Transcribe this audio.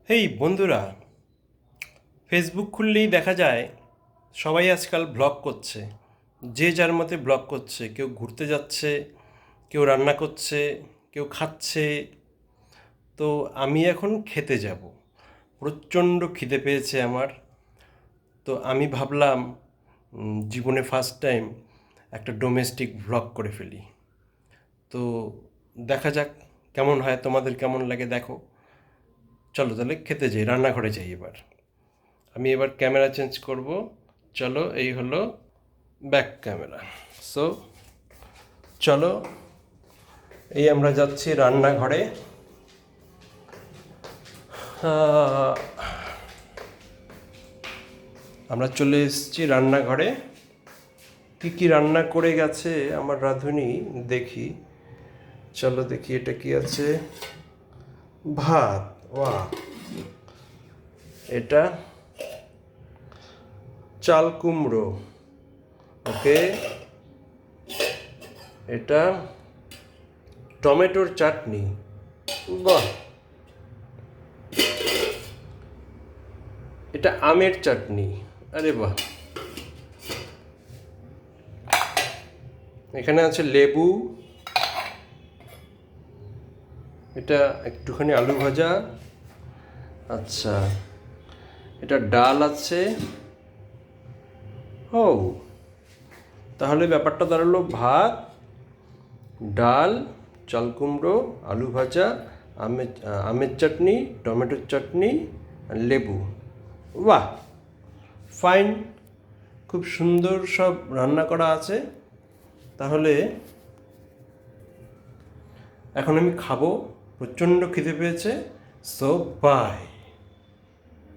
হেই বন্ধুরা, ফেসবুক খুললেই দেখা যায় সবাই আজকাল ব্লগ করছে। যে যার মতে ব্লগ করছে, কেউ ঘুরতে যাচ্ছে, কেউ রান্না করছে, কেউ খাচ্ছে। তো আমি এখন খেতে যাব, প্রচণ্ড খিদে পেয়েছে আমার। তো আমি ভাবলাম জীবনে ফার্স্ট টাইম একটা ডোমেস্টিক ব্লগ করে ফেলি। তো দেখা যাক কেমন হয়, তোমাদের কেমন লাগে দেখো। চলো তাহলে খেতে যাই, রান্নাঘরে যাই এবার। আমি এবার ক্যামেরা চেঞ্জ করব। চলো, এই হলো ব্যাক ক্যামেরা। সো চলো, এই আমরা যাচ্ছি রান্নাঘরে। আহ, আমরা চলে এসেছি রান্নাঘরে। কি কি রান্না করে গেছে আমার রাঁধুনি দেখি। চলো দেখি এটা কি আছে। ভাত, বাহ! এটা চাল কুমড়ো, ওকে। এটা টমেটোর চাটনি, বাহ! এটা আমের চাটনি, আরে বাহ! এখানে আছে লেবু, এটা একটুখানি আলু ভাজা, আচ্ছা। এটা ডাল আছে। ও, তাহলে ব্যাপারটা দাঁড়ালো ভাত, ডাল, চাল কুমড়ো, আলু ভাজা, আমের আমের চাটনি, টমেটোর চাটনি আর লেবু। বাহ, ফাইন! খুব সুন্দর সব রান্না করা আছে। তাহলে এখন আমি খাবো, প্রচণ্ড খিদে পেয়েছে। So by.